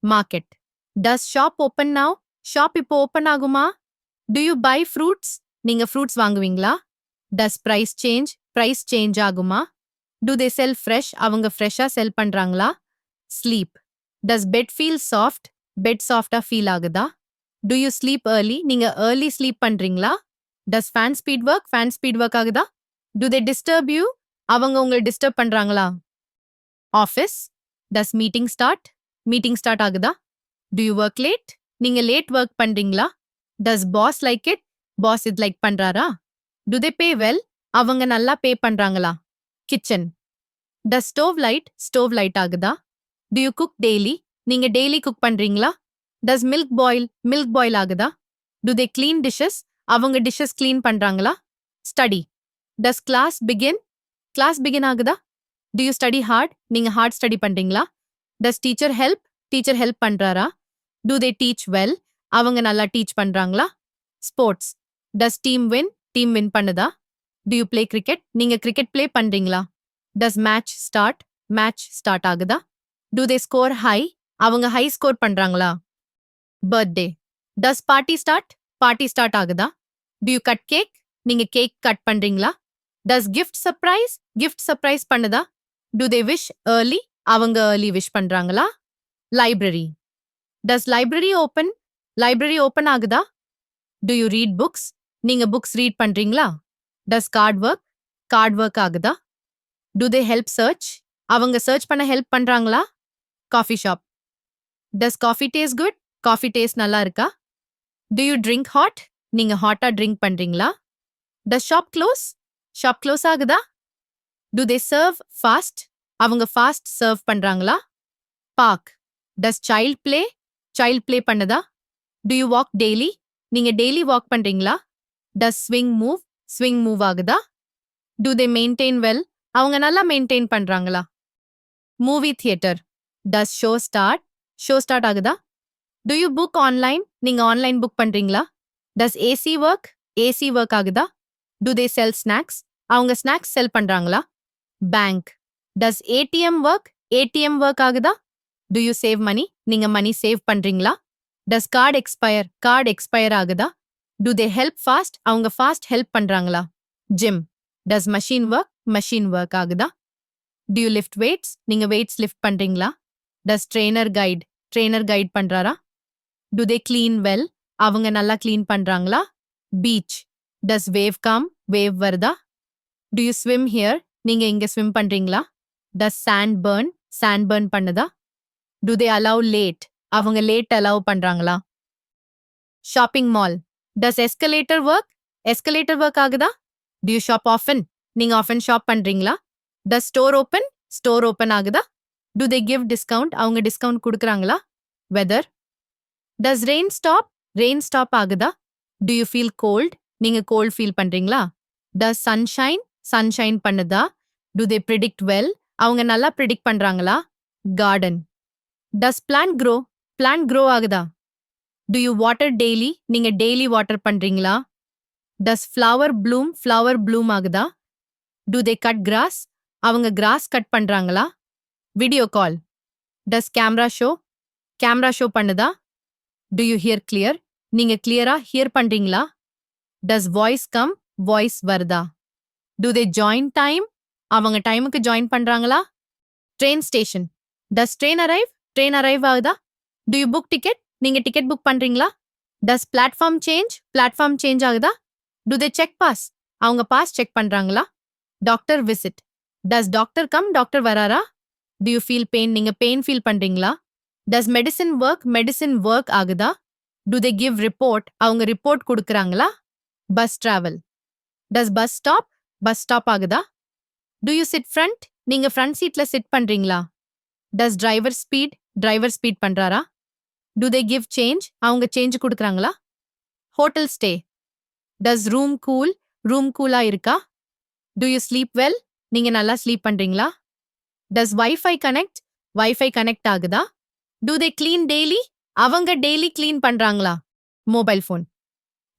Market. Does shop open now? Shop இப்போ ஓப்பன் ஆகுமா? Do you buy fruits? நீங்க ஃப்ரூட்ஸ் வாங்குவீங்களா? டஸ் பிரைஸ் சேஞ்ச் ஆகுமா? Do they sell fresh? அவங்க ஃப்ரெஷ்ஷா செல் பண்றாங்களா? Sleep. Does bed feel soft? Bed சாஃப்டா ஃபீல் ஆகுதா? Do you sleep early? நீங்க ஏர்லி ஸ்லீப் பண்றீங்களா? டஸ் ஃபேன் ஸ்பீட் ஒர்க் ஆகுதா? Do they disturb you? அவங்க உங்களை டிஸ்டர்ப் பண்றாங்களா? ஆஃபீஸ். டஸ் மீட்டிங் ஸ்டார்ட் ஆகுதா? Do you work late? நீங்க லேட் ஒர்க் பண்றீங்களா? டஸ் பாஸ் லைக் இட்? பாஸ் இது லைக் பண்றாரா? Do they pay well? அவங்க நல்லா பே பண்றாங்களா? கிச்சன். டஸ் ஸ்டோவ் லைட் ஆகுதா? Do you cook daily? நீங்க டெய்லி குக் பண்றீங்களா? டஸ் மில்க் பாயில் ஆகுதா? Do they clean dishes? அவங்க டிஷஸ் கிளீன் பண்றாங்களா? ஸ்டடி. டஸ் கிளாஸ் பிகின் ஆகுதா? Do you study hard? நீங்க ஹார்ட் ஸ்டடி பண்றீங்களா? டஸ் டீச்சர் ஹெல்ப் பண்றாரா? Do they teach well? அவங்க நல்லா டீச் பண்றாங்களா? ஸ்போர்ட்ஸ். டஸ் டீம் வின் பண்ணுதா? Do you play cricket? நீங்க கிரிக்கெட் ப்ளே பண்றீங்களா? டஸ் மேட்ச் ஸ்டார்ட் ஆகுதா? Do they score high? அவங்க ஹை ஸ்கோர் பண்றாங்களா? பர்த்டே. டஸ் பார்ட்டி ஸ்டார்ட் ஆகுதா? Do you cut cake? நீங்க கேக் கட் பண்றீங்களா? டஸ் கிஃப்ட் சர்ப்ரைஸ் பண்ணுதா? Do they wish early? அவங்க ஏர்லி விஷ் பண்றாங்களா? லைப்ரரி. டஸ் லைப்ரரி ஓப்பன் ஆகுதா? Do you read books? நீங்க புக்ஸ் ரீட் பண்றீங்களா? டஸ் கார்ட் ஒர்க் ஆகுதா? Do they help search? அவங்க சர்ச் பண்ண ஹெல்ப் பண்றாங்களா? Coffee shop. Does coffee taste good? Coffee taste நல்லா இருக்கா? Do you drink hot? நீங்க ஹாட்டா ட்ரிங்க் பண்றீங்களா? டஸ் ஷாப் க்ளோஸ் ஆகுதா? Do they serve fast? அவங்க ஃபாஸ்ட் சர்வ் பண்றாங்களா? பார்க். டஸ் சைல்ட் ப்ளே பண்ணுதா? Do you walk daily? நீங்க டெய்லி வாக் பண்றீங்களா? டஸ் ஸ்விங் மூவ் ஆகுதா? Do they maintain well? அவங்க நல்லா மெயின்டைன் பண்றாங்களா? Movie theatre. Does show start ஆகுதா? Do you book online? நீங்க ஆன்லைன் புக் பண்றீங்களா? டஸ் ஏசி ஒர்க் ஆகுதா? Do they sell snacks? அவங்க ஸ்நாக்ஸ் செல் பண்றாங்களா? பேங்க். டஸ் ஏடிஎம் ஒர்க் ஆகுதா? Do you save money? நீங்க மணி சேவ் பண்றீங்களா? டஸ் கார்டு எக்ஸ்பயர் ஆகுதா? Do they help fast? அவங்க ஃபாஸ்ட் ஹெல்ப் பண்றாங்களா? ஜிம். டஸ் மெஷின் ஒர்க் ஆகுதா? Do you lift weights? நீங்க வெயிட்ஸ் லிஃப்ட் பண்றீங்களா? டஸ் ட்ரெய்னர் கைட் பண்றாரா? Do they clean well? அவங்க நல்லா கிளீன் பண்றாங்களா? பீச். டஸ் வேவ் வருதா? Do you swim here? நீங்க இங்க ஸ்விம் பண்றீங்களா? டஸ் சாண்ட் பர்ன் பண்ணுதா? Do they allow late? அவங்க லேட் அலவ் பண்றாங்களா? Shopping mall. Does escalator work ஆகுதா? Do you shop often? நீங்க ஆஃபன் ஷாப் பண்றீங்களா? டஸ் ஸ்டோர் ஓப்பன் ஆகுதா? Do they give discount? அவங்க டிஸ்கவுண்ட் கொடுக்கறாங்களா? வெதர். டஸ் ரெயின் ஸ்டாப் ஆகுதா? Do you feel cold? நீங்க கோல்ட் ஃபீல் பண்றீங்களா? டஸ் சன்ஷைன் பண்ணுதா? Do they predict well? அவங்க நல்லா ப்ரிடிக்ட் பண்றாங்களா? கார்டன். டஸ் பிளான்ட் க்ரோ ஆகுதா? Do you water daily? நீங்க டெய்லி வாட்டர் பண்றீங்களா? டஸ் ஃப்ளவர் ப்ளூம் ஆகுதா? Do they cut grass? அவங்க கிராஸ் கட் பண்றாங்களா? Video call. Does camera show பண்ணுதா? Do you hear clear? நீங்க கிளியரா ஹியர் பண்றீங்களா? டஸ் வாய்ஸ் வருதா? Do they join time? அவங்க டைமுக்கு ஜாயின் பண்றாங்களா? Train station. Does train arrive ஆகுதா? Do you book ticket? நீங்க டிக்கெட் புக் பண்றீங்களா? டஸ் பிளாட்ஃபார்ம் சேஞ்ச் ஆகுதா? Do they check pass? அவங்க பாஸ் செக் பண்றாங்களா? Doctor visit. டஸ் டாக்டர் வராரா? Do you feel pain? நீங்க பெயின் ஃபீல் பண்றீங்களா? டஸ் மெடிசின் ஒர்க் ஆகுதா? டு தே கிவ் ரிப்போர்ட் அவங்க ரிப்போர்ட் கொடுக்குறாங்களா? Bus travel. Does bus stop bus stop ஆகுதா? டு யூ சிட் ஃப்ரண்ட் நீங்க ஃப்ரண்ட் சீட்ல சிட் பண்றீங்களா? டஸ் டிரைவர் ஸ்பீட் பண்றாரா? டு தே கிவ் சேஞ்ச் அவங்க சேஞ்ச் கொடுக்குறாங்களா? Hotel stay. டஸ் ரூம் கூலா இருக்கா? டு யூ ஸ்லீப் வெல் நீங்க நல்லா ஸ்லீப் பண்றீங்களா? டஸ் வைஃபை கனெக்ட் ஆகுதா? டு தே கிளீன் டெய்லி அவங்க டெய்லி கிளீன் பண்றாங்களா? Mobile phone.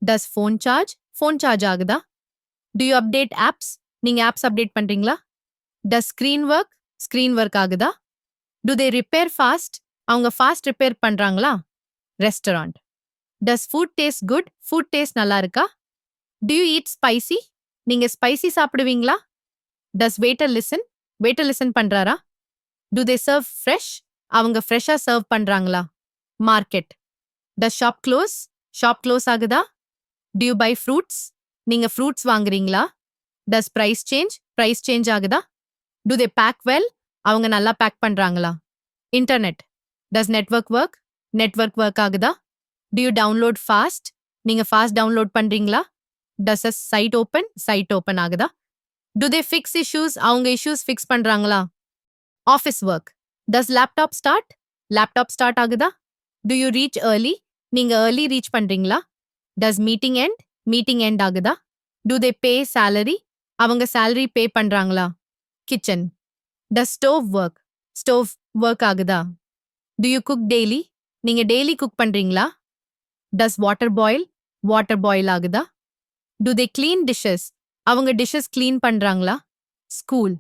Does phone charge ஆகுதா? டு யூ அப்டேட் ஆப்ஸ் நீங்க ஆப்ஸ் அப்டேட் பண்றீங்களா? டஸ் ஸ்கிரீன் ஒர்க் ஆகுதா? டு தே ரிப்பேர் ஃபாஸ்ட் அவங்க ஃபாஸ்ட் ரிப்பேர் பண்றாங்களா? ரெஸ்டாரண்ட். டஸ் ஃபுட் டேஸ்ட் நல்லா இருக்கா? டு யூ ஈட் ஸ்பைசி நீங்க ஸ்பைசி சாப்பிடுவீங்களா? டஸ் வெயிட்டர் லிசன் பண்றாரா? டு தே சர்வ் ஃப்ரெஷ் அவங்க ஃப்ரெஷ்ஷா சர்வ் பண்றாங்களா? மார்க்கெட். டஸ் ஷாப் க்ளோஸ் ஆகுதா? டு யூ பை ஃப்ரூட்ஸ் நீங்க ஃப்ரூட்ஸ் வாங்குறீங்களா? டஸ் பிரைஸ் சேஞ்ச் ஆகுதா? டு தே பேக் வெல் அவங்க நல்லா பேக் பண்றாங்களா? இன்டர்நெட். டஸ் நெட்வொர்க் ஒர்க் ஆகுதா? டு யூ டவுன்லோட் ஃபாஸ்ட் நீங்க ஃபாஸ்ட் டவுன்லோட் பண்றீங்களா? டஸ் அ சைட் ஓப்பன் ஆகுதா? டு தே ஃபிக்ஸ் அவங்க இஷ்யூஸ் ஃபிக்ஸ் பண்றாங்களா? Office work. Does laptop start ஆகுதா? டு யூ ரீச் நீங்க ஏர்லி ரீச் பண்றீங்களா? டஸ் மீட்டிங் எண்ட் ஆகுதா? டு தே பே salary அவங்க salary பே பண்றாங்களா? கிச்சன். டஸ் ஸ்டோவ் ஒர்க் ஆகுதா? டு யூ குக் டெய்லி நீங்க டெய்லி குக் பண்றீங்களா? டஸ் வாட்டர் பாயில் ஆகுதா? டு தே கிளீன் அவங்க டிஷஸ் கிளீன் பண்றாங்களா? ஸ்கூல்.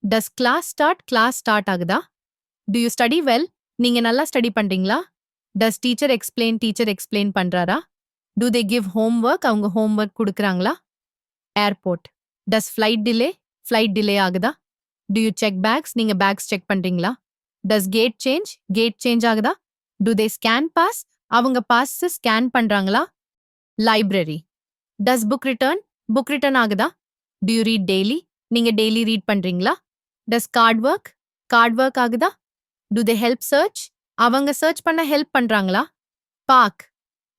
டஸ் கிளாஸ் ஸ்டார்ட் ஆகுதா? டு யூ ஸ்டடி வெல் நீங்க நல்லா ஸ்டடி பண்றீங்களா? டஸ் டீச்சர் எக்ஸ்பிளைன் பண்றாரா? டு தே கிவ் அவங்க ஹோம்ஒர்க் கொடுக்குறாங்களா? ஏர்போர்ட். டஸ் ஃப்ளைட் டிலே ஆகுதா? டு யூ செக் நீங்க பேக்ஸ் செக் பண்றீங்களா? டஸ் கேட் சேஞ்ச் ஆகுதா? டு தே ஸ்கேன் அவங்க பாஸ் ஸ்கேன் பண்றாங்களா? லைப்ரரி. டஸ் புக் ரிட்டர்ன் ஆகுதா? டு யூ ரீட் டெய்லி நீங்க டெய்லி ரீட் பண்றீங்களா? டஸ் கார்ட் ஒர்க் ஆகுதா? டு தே ஹெல்ப் அவங்க சர்ச் பண்ண ஹெல்ப் பண்றாங்களா? பார்க்.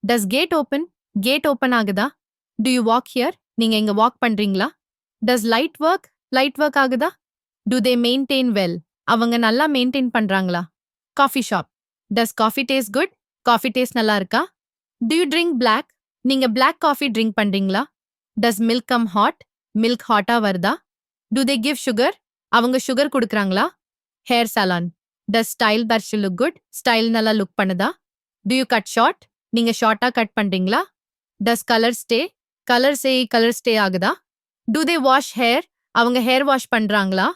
டஸ் கேட் ஓப்பன் ஆகுதா? டு யூ வாக் ஹியர் நீங்க இங்க வாக் பண்றீங்களா? டஸ் லைட் ஒர்க் ஆகுதா? டு தே மெயின்டைன் வெல் அவங்க நல்லா மெயின்டைன் பண்றாங்களா? Coffee shop. Does coffee taste நல்லா இருக்கா? டு யூ ட்ரிங்க் நீங்க பிளாக் காஃபி ட்ரிங்க் பண்றீங்களா? டஸ் மில்க் ஹாட்டா வருதா? டு தே கிவ் அவங்க சுகர் கொடுக்குறாங்களா? ஹேர் சலான். டஸ் ஸ்டைல் நல்லா லுக் பண்ணுதா? டு யூ கட் ஷார்ட் நீங்க ஷார்ட்டா கட் பண்றீங்களா? டஸ் கலர் ஸ்டே ஆகுதா? டு தே வாஷ் அவங்க ஹேர் வாஷ் பண்றாங்களா?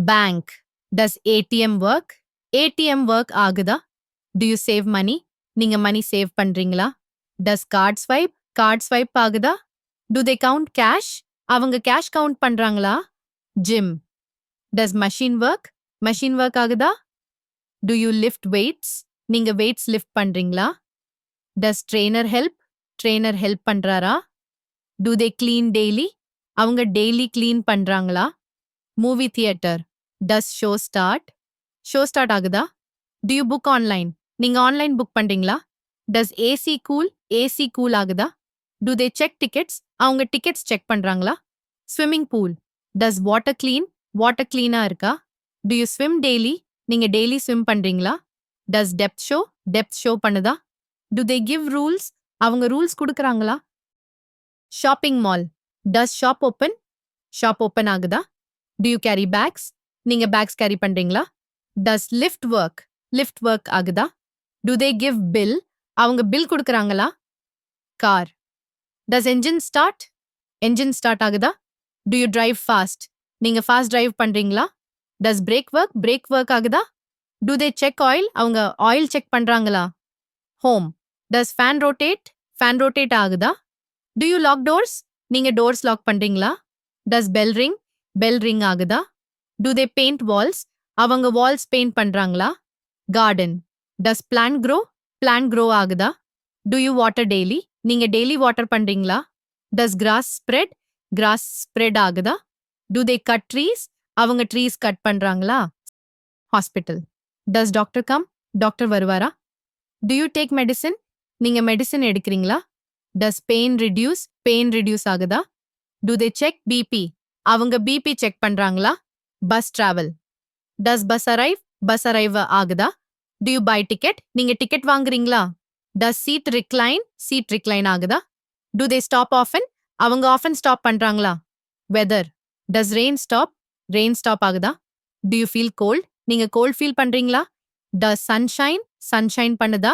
பேங்க். டஸ் ஏடிஎம் ஒர்க் ஆகுதா? டு யூ சேவ் நீங்க மணி சேவ் பண்றீங்களா? டஸ் கார்ட் ஸ்வைப் ஆகுதா? டு தே கவுண்ட் அவங்க கேஷ் கவுண்ட் பண்றாங்களா? ஜிம். டஸ் மெஷின் ஒர்க் ஆகுதா? டு யூ லிஃப்ட் நீங்க வெயிட்ஸ் லிஃப்ட் பண்றீங்களா? டஸ் ட்ரெய்னர் ஹெல்ப் பண்றாரா? டு தே கிளீன் டெய்லி அவங்க டெய்லி கிளீன் பண்றாங்களா? Movie theatre. Does show start ஆகுதா? டு யூ புக் ஆன்லைன் நீங்க ஆன்லைன் புக் பண்றீங்களா? டஸ் ஏசி கூல் ஆகுதா? டு தே செக் அவங்க டிக்கெட்ஸ் செக் பண்றாங்களா? Swimming pool. டஸ் வாட்டர் கிளீனா இருக்கா? டு யூ ஸ்விம் டெய்லி நீங்க டெய்லி ஸ்விம் பண்றீங்களா? டஸ் டெப்த் ஷோ பண்ணுதா? டு தே கிவ் அவங்க ரூல்ஸ் கொடுக்குறாங்களா? Shopping mall. Does shop open ஆகுதா? டு யூ கேரி நீங்க பேக்ஸ் கேரி பண்றீங்களா? டஸ் லிஃப்ட் ஒர்க் ஆகுதா? டு தே கிவ் அவங்க பில் கொடுக்குறாங்களா? கார். டஸ் என்ஜின் ஸ்டார்ட் ஆகுதா? டு யூ டிரைவ் நீங்க ஃபாஸ்ட் டிரைவ் பண்றீங்களா? டஸ் பிரேக் ஒர்க் ஆகுதா? டு தே செக் அவங்க ஆயில் செக் பண்றாங்களா? ஹோம். டஸ் ஃபேன் ரோட்டேட் ஆகுதா? டு யூ லாக் நீங்க டோர்ஸ் லாக் பண்றீங்களா? டஸ் பெல் ரிங் ஆகுதா? டு தே பெயிண்ட் அவங்க வால்ஸ் பெயிண்ட் பண்றாங்களா? கார்டன். டஸ் பிளான்ட் க்ரோ ஆகுதா? டு யூ வாட்டர் டெய்லி நீங்க டெய்லி வாட்டர் பண்றீங்களா? டஸ் கிராஸ் ஸ்ப்ரெட் ஆகுதா? டு தே கட் அவங்க ட்ரீஸ் கட் பண்றாங்களா? ஹாஸ்பிட்டல். டஸ் டாக்டர் வருவாரா? டு யூ டேக் நீங்க மெடிசின் எடுக்கிறீங்களா? டஸ் பெயின் ரிடியூஸ் ஆகுதா? Do they check BP? அவங்க பிபி செக் பண்றாங்களா? Bus travel. Does bus arrive ஆகுதா? Do you buy ticket? நீங்க டிக்கெட் வாங்குறீங்களா? டஸ் சீட் ரிக்ளைன் ஆகுதா? Do they stop often? அவங்க ஆஃபன் ஸ்டாப் பண்றாங்களா? வெதர். டஸ் ரெயின் ஸ்டாப் ஆகுதா? Do you feel cold? நீங்க கோல்ட் ஃபீல் பண்றீங்களா? டஸ் சன்ஷைன் பண்ணுதா?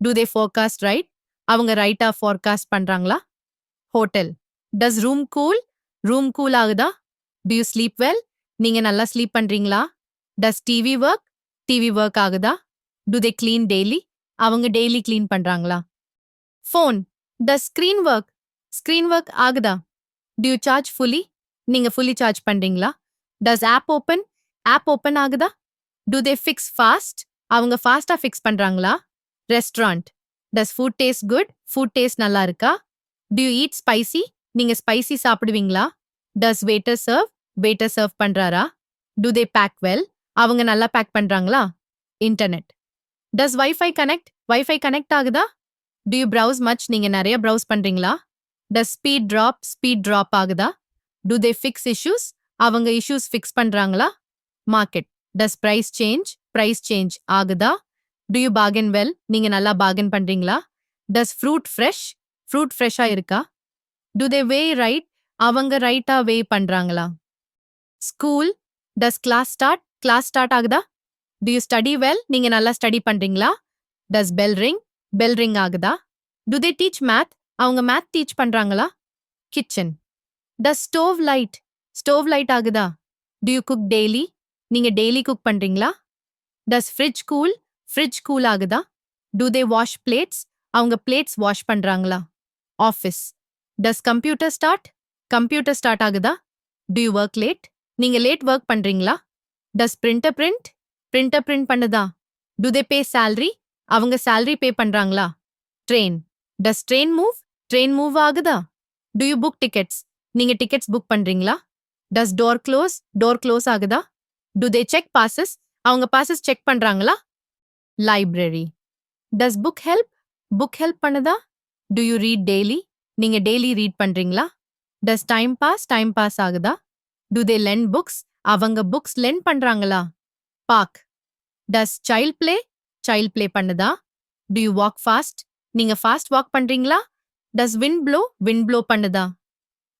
Do they forecast right? அவங்க ரைட்டா ஃபோர்காஸ்ட் பண்றாங்களா? ஹோட்டல். டஸ் ரூம் கூல் ஆகுதா? Do you sleep well? நீங்க நல்லா ஸ்லீப் பண்றீங்களா? டஸ் டிவி ஒர்க் ஆகுதா? Do they clean daily? அவங்க டெய்லி கிளீன் பண்றாங்களா? ஃபோன். டஸ் ஸ்கிரீன் ஒர்க் ஆகுதா? Do you charge fully? நீங்க ஃபுல்லி சார்ஜ் பண்றீங்களா? டஸ் ஆப் ஓப்பன் ஆகுதா? Do they fix fast? அவங்க ஃபாஸ்டா ஃபிக்ஸ் பண்றாங்களா? ரெஸ்டாரண்ட். டஸ் ஃபுட் டேஸ்ட் நல்லா இருக்கா? Do you eat spicy? நீங்க ஸ்பைசி சாப்பிடுவீங்களா? டஸ் வெயிட்டர் சர்வ் பண்றாரா? Do they pack well? அவங்க நல்லா பேக் பண்றாங்களா? இன்டர்நெட். டஸ் வைஃபை கனெக்ட் ஆகுதா? Do you browse much? நீங்க நிறைய பிரவுஸ் பண்றீங்களா? டஸ் ஸ்பீட் டிராப் ஆகுதா? Do they fix issues? அவங்க இஷ்யூஸ் ஃபிக்ஸ் பண்றாங்களா? மார்க்கெட். டஸ் பிரைஸ் சேஞ்ச் ஆகுதா? Do you bargain well? நீங்க நல்லா பார்கென் பண்றீங்களா? டஸ் ஃப்ரூட் ஃப்ரெஷ்ஷா இருக்கா? Do they weigh right? அவங்க ரைட்டா வே பண்றாங்களா? ஸ்கூல். டஸ் கிளாஸ் ஸ்டார்ட் ஆகுதா? Do you study well? நீங்க நல்லா ஸ்டடி பண்றீங்களா? டஸ் பெல் ரிங் ஆகுதா? Do they teach math? அவங்க மேத் டீச் பண்றாங்களா? கிச்சன். டஸ் ஸ்டோவ் லைட் ஆகுதா? Do you cook daily? நீங்க டெய்லி குக் பண்றீங்களா? டஸ் ஃப்ரிட்ஜ் கூல் ஆகுதா? Do they wash plates? அவங்க பிளேட்ஸ் வாஷ் பண்றாங்களா? ஆஃபீஸ். டஸ் கம்ப்யூட்டர் ஸ்டார்ட் ஆகுதா? Do you work late? நீங்க லேட் ஒர்க் பண்றீங்களா? டஸ் பிரிண்டர் பிரிண்ட் பண்ணுதா? Do they pay salary? அவங்க salary பே பண்றாங்களா? ட்ரெயின். டஸ் ட்ரெயின் மூவ் ஆகுதா? Do you book tickets? நீங்க டிக்கெட்ஸ் புக் பண்றீங்களா? டஸ் டோர் க்ளோஸ் ஆகுதா? Do they check passes? அவங்க பாசஸ் செக் பண்றாங்களா? லைப்ரரி. டஸ் புக் ஹெல்ப் பண்ணுதா? Do you read daily? நீங்க டெய்லி ரீட் பண்றீங்களா? டஸ் டைம் பாஸ் ஆகுதா? Do they lend books? அவங்க புக்ஸ் லெண்ட் பண்றாங்களா? பார்க். டஸ் சைல்ட் ப்ளே பண்ணுதா? Do you walk fast? நீங்க ஃபாஸ்ட் வாக் பண்றீங்களா? டஸ் விண்ட் ப்ளோ பண்ணுதா?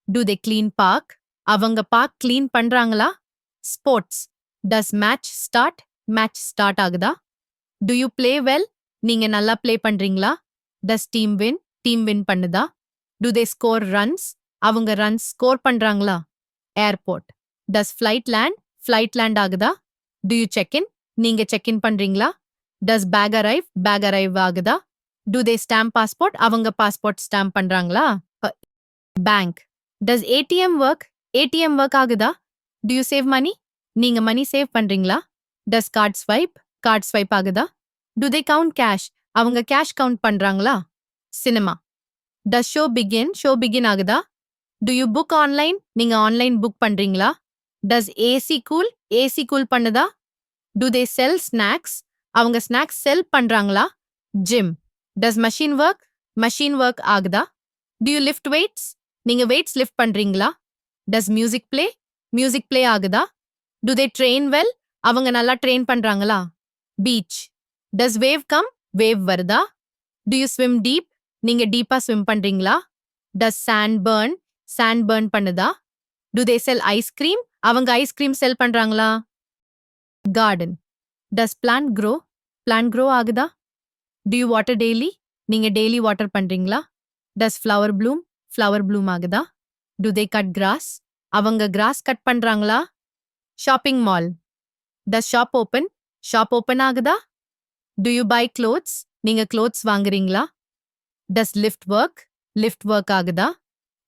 Do they clean park? அவங்க பார்க் கிளீன் பண்றாங்களா? ஸ்போர்ட்ஸ். டஸ் மேட்ச் ஸ்டார்ட் ஆகுதா? Do you play well? நீங்க நல்லா ப்ளே பண்றீங்களா? டஸ் டீம் வின் பண்ணுதா? Do they score runs? அவங்க ரன்ஸ் ஸ்கோர் பண்றாங்களா? ஏர்போர்ட். டஸ் ஃப்ளைட் லேண்ட் ஆகுதா? Do you check in? நீங்க செக் இன் பண்றீங்களா? டஸ் பேக் அரைவ் ஆகுதா? Do they stamp passport? அவங்க பாஸ்போர்ட் ஸ்டாம்ப் பண்றாங்களா? பேங்க். டஸ் ஏடிஎம் ஒர்க் ஆகுதா? Do you save money? நீங்க மணி சேவ் பண்றீங்களா? டஸ் கார்ட் ஸ்வைப் ஆகுதா? Do they count cash? அவங்க கேஷ் கவுண்ட் பண்றாங்களா? சினிமா. டஸ் ஷோ பிகின் ஆகுதா? Do you book online? நீங்க ஆன்லைன் புக் பண்றீங்களா? டஸ் ஏசி கூல் பண்ணுதா? Do they sell snacks? அவங்க ஸ்நாக்ஸ் செல் பண்றாங்களா? ஜிம். டஸ் மெஷின் ஒர்க் ஆகுதா? Do you lift weights? நீங்க வெயிட்ஸ் லிஃப்ட் பண்றீங்களா? டஸ் மியூசிக் ப்ளே ஆகுதா? Do they train well? அவங்க நல்லா ட்ரெயின் பண்றாங்களா? பீச். டஸ் வேவ் வருதா? Do you swim deep? நீங்க டீப்பா ஸ்விம் பண்றீங்களா? டஸ் சாண்ட் பர்ன் பண்ணுதா? Do they sell ice cream? அவங்க ஐஸ்கிரீம் செல் பண்றாங்களா? கார்டன். டஸ் பிளான்ட் க்ரோ ஆகுதா? Do you water daily? நீங்க டெய்லி வாட்டர் பண்றீங்களா? டஸ் ஃப்ளவர் ப்ளூம் ஆகுதா? Do they cut grass? அவங்க கிராஸ் கட் பண்றாங்களா? Shopping mall. Does shop open ஆகுதா? Do you buy clothes? நீங்க க்ளோத்ஸ் வாங்குறீங்களா? டஸ் லிஃப்ட் ஒர்க் ஆகுதா?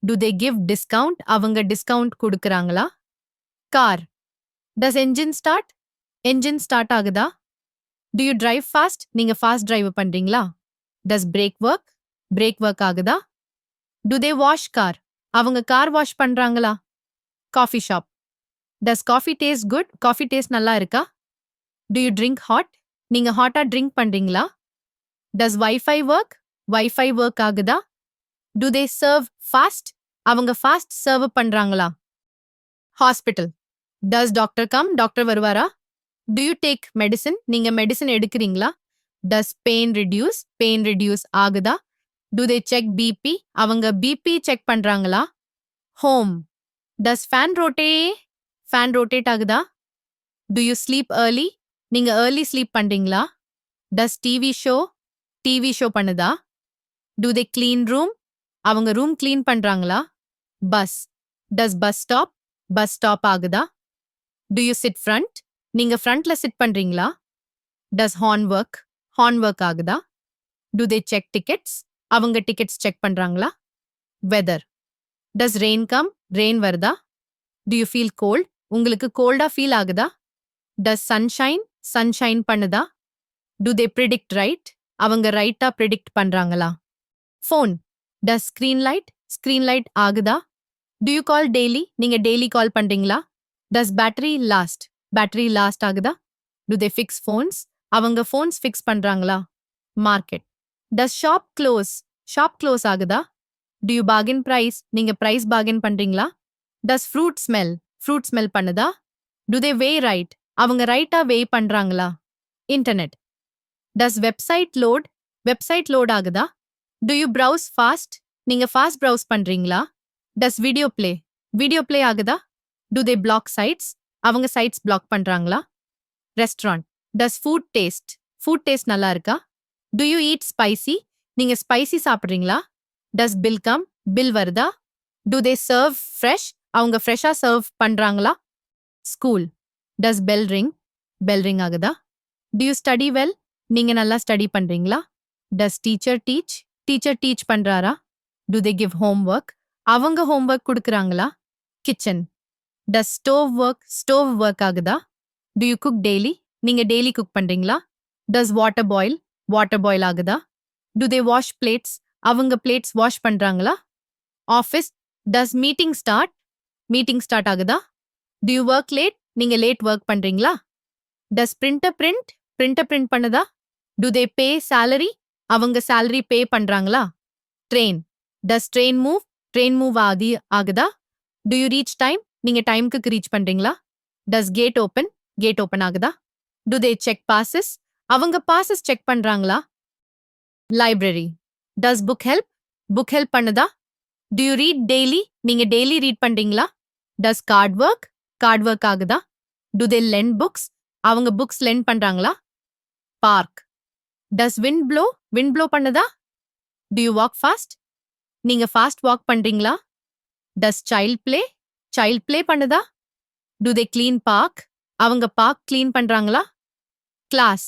Do they give discount? அவங்க discount கொடுக்கறாங்களா? Car. Does engine start ஆகுதா? Do you drive fast? நீங்க ஃபாஸ்ட் டிரைவ் பண்றீங்களா? டஸ் பிரேக் ஒர்க் ஆகுதா? Do they wash car? அவங்க கார் வாஷ் பண்றாங்களா? Coffee shop. Does coffee taste good? Coffee taste நல்லா இருக்கா? Do you drink hot? நீங்க ஹாட்டா ட்ரிங்க் பண்றீங்களா? Does wifi work? Wifi work ஆகுதா? Do they serve fast? அவங்க ஃபாஸ்ட் சர்வ் பண்றாங்களா? Hospital. Does doctor come? Doctor வருவாரா? Do you take medicine? நீங்க மெடிசின் எடுக்கிறீங்களா? Does pain reduce? Pain reduce ஆகுதா? Do they check BP? அவங்க பிபி செக் பண்றாங்களா? ஹோம். டஸ் ஃபேன் ரொட்டேட் ஆகுதா? Do you sleep early? நீங்க ஏர்லி ஸ்லீப் பண்றீங்களா? டஸ் டிவி ஷோ பண்ணுதா? Do they clean room? அவங்க ரூம் கிளீன் பண்றாங்களா? பஸ். டஸ் பஸ் ஸ்டாப் ஆகுதா? Do you sit front? நீங்க ஃப்ரண்ட்ல சிட் பண்றீங்களா? டஸ் ஹார்ன் ஒர்க் ஆகுதா? Do they check tickets? அவங்க டிக்கெட்ஸ் செக் பண்றாங்களா? Weather. Does rain come? Rain வருதா? Do you feel cold? உங்களுக்கு கோல்டா ஃபீல் ஆகுதா? டஸ் சன்ஷைன் பண்ணுதா? Do they predict right? அவங்க ரைட்டா ப்ரிடிக்ட் பண்றாங்களா? ஃபோன். டஸ் ஸ்கிரீன் லைட் ஆகுதா? Do you call daily? நீங்க டெய்லி கால் பண்றீங்களா? டஸ் பேட்டரி லாஸ்ட் ஆகுதா? Do they fix phones? அவங்க ஃபோன்ஸ் ஃபிக்ஸ் பண்றாங்களா? மார்க்கெட். டஸ் ஷாப் க்ளோஸ் ஆகுதா? Do you bargain price? நீங்க பிரைஸ் பார்கென் பண்றீங்களா? டஸ் ஃப்ரூட் ஸ்மெல் பண்ணுதா? Do they weigh right? அவங்க ரைட்டா வே பண்றாங்களா? இன்டர்நெட். டஸ் வெப்சைட் லோட் ஆகுதா? Do you browse fast? நீங்க ஃபாஸ்ட் browse பண்றீங்களா? டஸ் வீடியோ ப்ளே ஆகுதா? Do they block sites? அவங்க சைட்ஸ் பிளாக் பண்றாங்களா? ரெஸ்டாரண்ட். டஸ் ஃபுட் டேஸ்ட் நல்லா இருக்கா? Do you eat spicy? நீங்க ஸ்பைசி சாப்பிடுறீங்களா? டஸ் பில் வருதா? Do they serve fresh? அவங்க ஃப்ரெஷ்ஷா சர்வ் பண்றாங்களா? ஸ்கூல். டஸ் பெல் ரிங் ஆகுதா? Do you study well? நீங்க நல்லா ஸ்டடி பண்றீங்களா? டஸ் டீச்சர் டீச் பண்றாரா? Do they give homework? அவங்க ஹோம்ஒர்க் கொடுக்கறாங்களா? கிச்சன். டஸ் ஸ்டோவ் ஒர்க் ஆகுதா? Do you cook daily? நீங்க டெய்லி குக் பண்றீங்களா? டஸ் வாட்டர் பாயில் ஆகுதா? Do they wash plates? அவங்க பிளேட்ஸ் வாஷ் பண்றாங்களா? ஆஃபீஸ். டஸ் மீட்டிங் ஸ்டார்ட் ஆகுதா? Do you work late? நீங்க லேட் ஒர்க் பண்றீங்களா? டஸ் பிரிண்டர் பிரிண்ட் பண்ணுதா? Do they pay salary? அவங்க salary பே பண்றாங்களா? ட்ரெயின். டஸ் ட்ரெயின் மூவ் ஆகுதா? Do you reach time? நீங்க டைம்க்கு ரீச் பண்றீங்களா? டஸ் கேட் ஓப்பன் ஆகுதா? Do they check passes? அவங்க பாசஸ் செக் பண்றாங்களா? லைப்ரரி. டஸ் புக் ஹெல்ப் பண்ணுதா? Do you read daily? நீங்க டெய்லி ரீட் பண்றீங்களா? டஸ் கார்ட் ஒர்க் ஆகுதா? Do they lend books? அவங்க புக்ஸ் லெண்ட் பண்றாங்களா? பார்க். டஸ் விண்ட் ப்ளோ பண்ணுதா? Do you walk fast? நீங்க ஃபாஸ்ட் வாக் பண்றீங்களா? டஸ் சைல்ட் ப்ளே பண்ணுதா? Do they clean park? அவங்க பார்க் கிளீன் பண்றாங்களா? கிளாஸ்.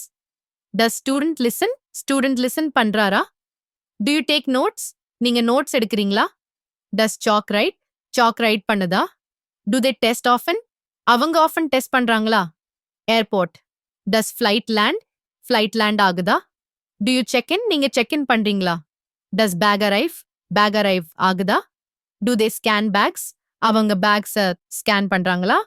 டஸ் ஸ்டூடெண்ட் லிசன் பண்றாரா? Do you take notes? நீங்க நோட்ஸ் எடுக்கிறீங்களா? டஸ் சாக் ரைட் பண்ணுதா? Do they test often? அவங்க ஆஃபன் டெஸ்ட் பண்றாங்களா? ஏர்போர்ட். டஸ் ஃப்ளைட் லேண்ட் ஆகுதா? டு யூ நீங்க செக் இன் பண்றீங்களா? டஸ் பேக் அரைவ் ஆகுதா? Do they scan bags? அவங்க பேக்ஸ ஸ்கேன் பண்றாங்களா?